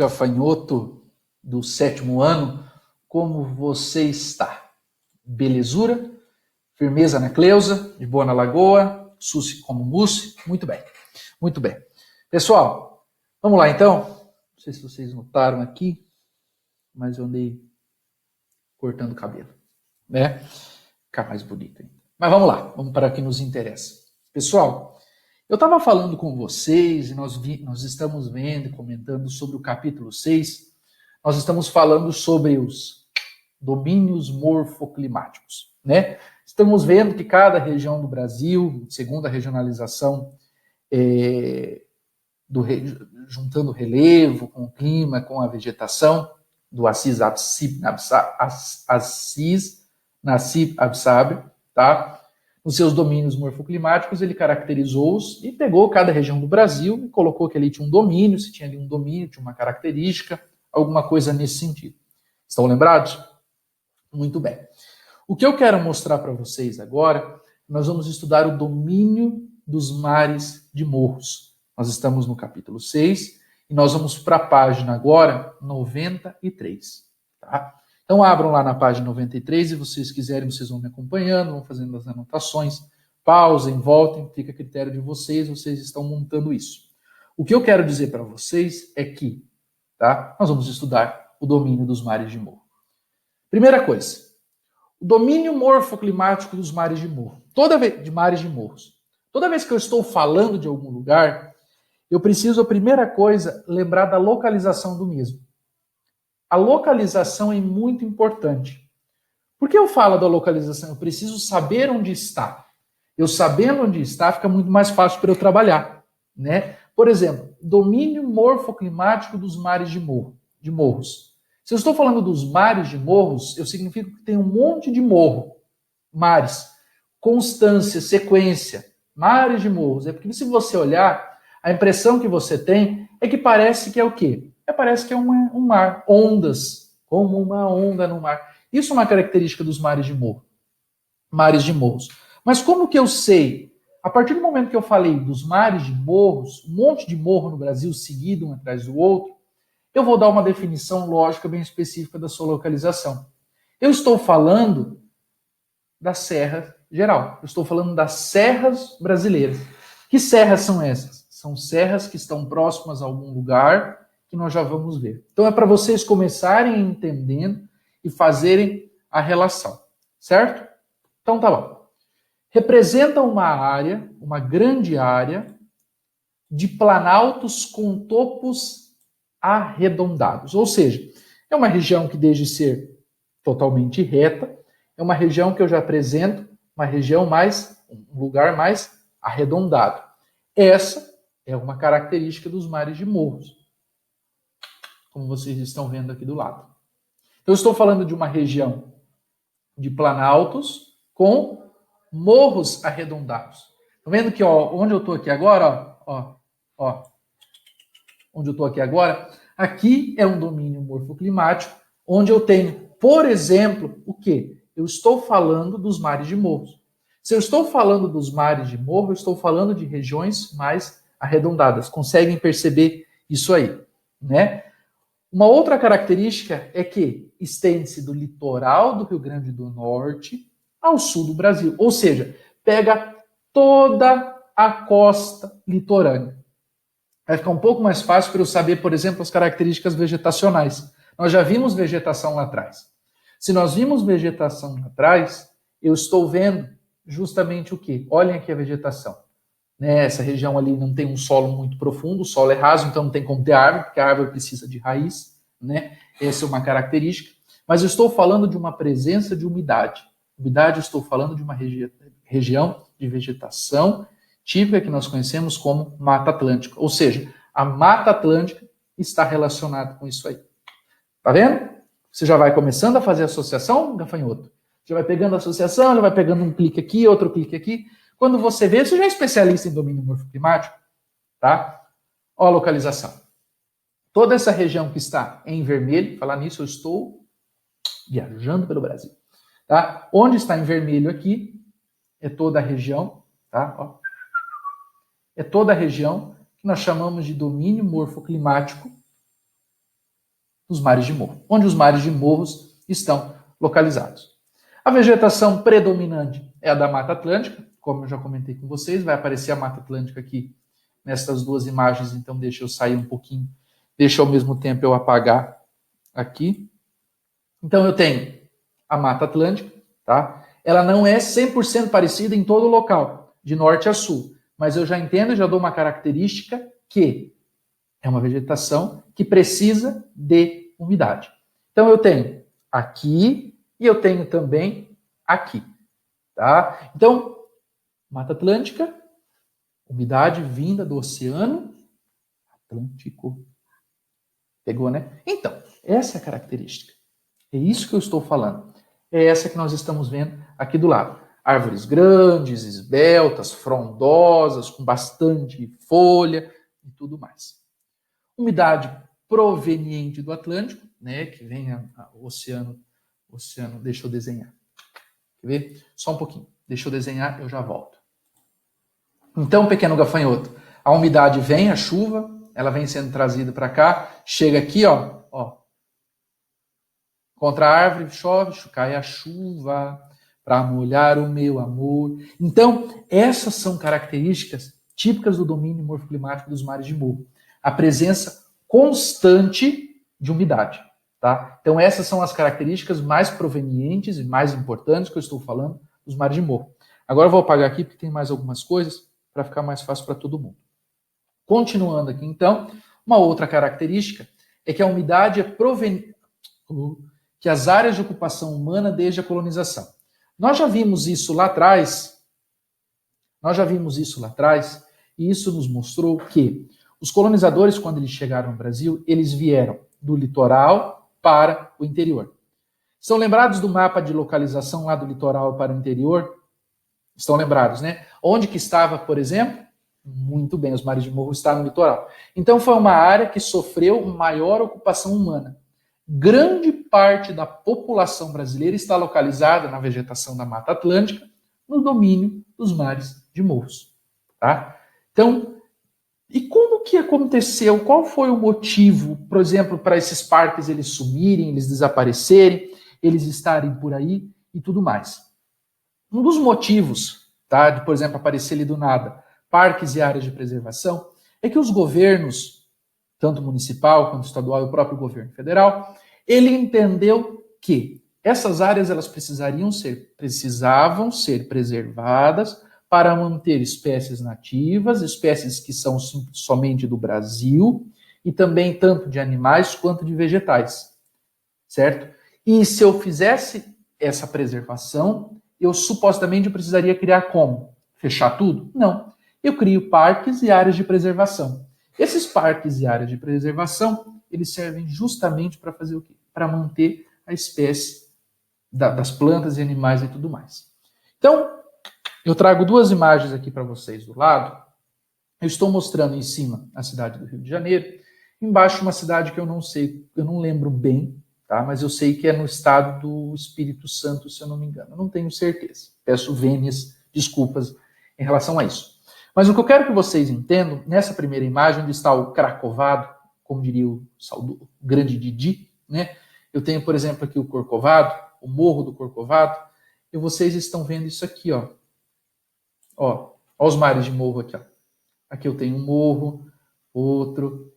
gafanhoto do 7º ano, como você está? Belezura? Firmeza na Cleusa? De boa na Lagoa? Susse como mousse? Muito bem, muito bem. Pessoal, vamos lá então. Não sei se vocês notaram aqui, mas eu andei cortando o cabelo, né? Ficar mais bonito ainda. Mas vamos lá, vamos para o que nos interessa. Pessoal, eu estava falando com vocês e nós estamos vendo e comentando sobre o capítulo 6. Nós estamos falando sobre os domínios morfoclimáticos, né? Estamos vendo que cada região do Brasil, segundo a regionalização, juntando o relevo com o clima, com a vegetação, do Assis Nassib Absaber, tá? Nos seus domínios morfoclimáticos, ele caracterizou-os e pegou cada região do Brasil e colocou que ali tinha um domínio, se tinha ali um domínio, tinha uma característica, alguma coisa nesse sentido. Estão lembrados? Muito bem. O que eu quero mostrar para vocês agora, nós vamos estudar o domínio dos mares de morros. Nós estamos no capítulo 6 e nós vamos para a página agora 93, tá? Então abram lá na página 93 e vocês quiserem, vocês vão me acompanhando, vão fazendo as anotações, pausem, voltem, fica a critério de vocês, vocês estão montando isso. O que eu quero dizer para vocês é que, tá? Nós vamos estudar o domínio dos mares de morro. Primeira coisa, o domínio morfoclimático dos mares de morro. De mares de morros. Toda vez que eu estou falando de algum lugar, eu preciso, a primeira coisa, lembrar da localização do mesmo. A localização é muito importante. Por que eu falo da localização? Eu preciso saber onde está. Eu sabendo onde está, fica muito mais fácil para eu trabalhar, né? Por exemplo, domínio morfoclimático dos mares de morros. Se eu estou falando dos mares de morros, eu significo que tem um monte de morro, mares, constância, sequência, mares de morros. É porque se você olhar, a impressão que você tem é que parece que é o quê? Parece que é um mar, ondas, como uma onda no mar. Isso é uma característica dos mares de morro, mares de morros. Mas como que eu sei? A partir do momento que eu falei dos mares de morros, um monte de morro no Brasil seguido um atrás do outro, eu vou dar uma definição lógica bem específica da sua localização. Eu estou falando da Serra geral. Eu estou falando das serras brasileiras. Que serras são essas? São serras que estão próximas a algum lugar que nós já vamos ver. Então é para vocês começarem entendendo e fazerem a relação, certo? Então tá bom. Representa uma área, uma grande área de planaltos com topos arredondados. Ou seja, é uma região que desde ser totalmente reta, é uma região que eu já apresento, um lugar mais arredondado. Essa é uma característica dos mares de morros, como vocês estão vendo aqui do lado. Eu estou falando de uma região de planaltos com morros arredondados. Estão vendo que onde eu estou aqui agora, onde eu estou aqui agora, aqui é um domínio morfoclimático, onde eu tenho, por exemplo, o quê? Eu estou falando dos mares de morros. Se eu estou falando dos mares de morro, eu estou falando de regiões mais arredondadas. Conseguem perceber isso aí, né? Uma outra característica é que estende-se do litoral do Rio Grande do Norte ao sul do Brasil. Ou seja, pega toda a costa litorânea. Vai ficar um pouco mais fácil para eu saber, por exemplo, as características vegetacionais. Nós já vimos vegetação lá atrás. Se nós vimos vegetação lá atrás, eu estou vendo justamente o quê? Olhem aqui a vegetação. Essa região ali não tem um solo muito profundo, o solo é raso, então não tem como ter árvore, porque a árvore precisa de raiz, né? Essa é uma característica. Mas eu estou falando de uma presença de umidade. Umidade, eu estou falando de uma região de vegetação típica que nós conhecemos como Mata Atlântica. Ou seja, a Mata Atlântica está relacionada com isso aí. Tá vendo? Você já vai começando a fazer associação, gafanhoto. Já vai pegando a associação, já vai pegando um clique aqui, outro clique aqui. Quando você vê, você já é especialista em domínio morfoclimático, tá? Ó a localização. Toda essa região que está em vermelho, falar nisso, eu estou viajando pelo Brasil, tá? Onde está em vermelho aqui é toda a região, tá? Ó. É toda a região que nós chamamos de domínio morfoclimático dos mares de morro, onde os mares de morros estão localizados. A vegetação predominante é a da Mata Atlântica, como eu já comentei com vocês, vai aparecer a Mata Atlântica aqui nestas duas imagens, então deixa eu sair um pouquinho, deixa ao mesmo tempo eu apagar aqui. Então eu tenho a Mata Atlântica, tá? Ela não é 100% parecida em todo o local, de norte a sul, mas eu já entendo, já dou uma característica que é uma vegetação que precisa de umidade. Então eu tenho aqui e eu tenho também aqui, tá? Então, Mata Atlântica, umidade vinda do Oceano Atlântico. Pegou, né? Então, essa é a característica. É isso que eu estou falando. É essa que nós estamos vendo aqui do lado. Árvores grandes, esbeltas, frondosas, com bastante folha e tudo mais. Umidade proveniente do Atlântico, né, que vem o oceano, deixa eu desenhar. Quer ver? Só um pouquinho. Deixa eu desenhar, eu já volto. Então, pequeno gafanhoto, a umidade vem, a chuva, ela vem sendo trazida para cá, chega aqui, ó, contra a árvore, chove, cai a chuva para molhar o meu amor. Então, essas são características típicas do domínio morfoclimático dos mares de morro. A presença constante de umidade, tá? Então, essas são as características mais provenientes e mais importantes que eu estou falando dos mares de morro. Agora eu vou apagar aqui porque tem mais algumas coisas para ficar mais fácil para todo mundo. Continuando aqui, então, uma outra característica é que a umidade é proveniente, que as áreas de ocupação humana desde a colonização. Nós já vimos isso lá atrás, e isso nos mostrou que os colonizadores, quando eles chegaram no Brasil, eles vieram do litoral para o interior. Estão lembrados do mapa de localização lá do litoral para o interior? Estão lembrados, né? Onde que estava, por exemplo? Muito bem, os mares de morro estão no litoral. Então foi uma área que sofreu maior ocupação humana. Grande parte da população brasileira está localizada na vegetação da Mata Atlântica, no domínio dos mares de morros. Tá? Então, e como que aconteceu? Qual foi o motivo, por exemplo, para esses parques eles sumirem, eles desaparecerem, eles estarem por aí e tudo mais? Um dos motivos, tá, de, por exemplo, aparecer ali do nada parques e áreas de preservação, é que os governos, tanto municipal quanto estadual e o próprio governo federal, ele entendeu que essas áreas elas precisavam ser preservadas para manter espécies nativas, espécies que são somente do Brasil, e também tanto de animais quanto de vegetais, certo? E se eu fizesse essa preservação, eu supostamente precisaria criar como? Fechar tudo? Não. Eu crio parques e áreas de preservação. Esses parques e áreas de preservação, eles servem justamente para fazer o quê? Para manter a espécie das plantas e animais e tudo mais. Então, eu trago duas imagens aqui para vocês do lado. Eu estou mostrando em cima a cidade do Rio de Janeiro, embaixo uma cidade que eu não sei, eu não lembro bem, tá? Mas eu sei que é no estado do Espírito Santo, se eu não me engano. Eu não tenho certeza. Peço vênias desculpas em relação a isso. Mas o que eu quero que vocês entendam, nessa primeira imagem, onde está o Cracovado, como diria o grande Didi, né? Eu tenho, por exemplo, aqui o Corcovado, o Morro do Corcovado, e vocês estão vendo isso aqui, ó. Ó os mares de morro aqui, ó. Aqui eu tenho um morro, outro.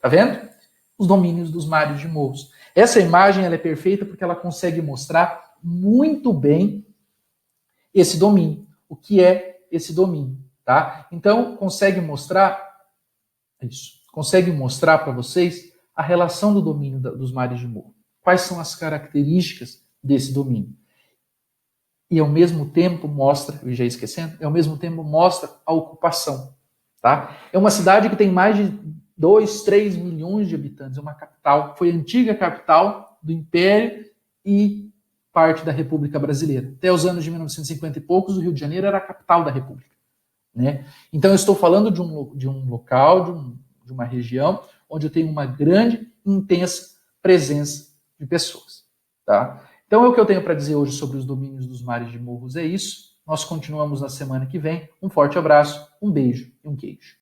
Tá vendo? Os domínios dos mares de morros. Essa imagem ela é perfeita porque ela consegue mostrar muito bem esse domínio. O que é esse domínio, tá? Então, consegue mostrar para vocês a relação do domínio dos mares de morro. Quais são as características desse domínio? E ao mesmo tempo mostra, eu já ia esquecendo, a ocupação, tá? É uma cidade que tem mais de 2, 3 milhões de habitantes, é uma capital, foi a antiga capital do Império e parte da República Brasileira. Até os anos de 1950 e poucos, o Rio de Janeiro era a capital da República, né? Então eu estou falando de um local, de uma região onde eu tenho uma grande, intensa presença de pessoas, tá? Então, o que eu tenho para dizer hoje sobre os domínios dos mares de morros é isso. Nós continuamos na semana que vem. Um forte abraço, um beijo e um queijo.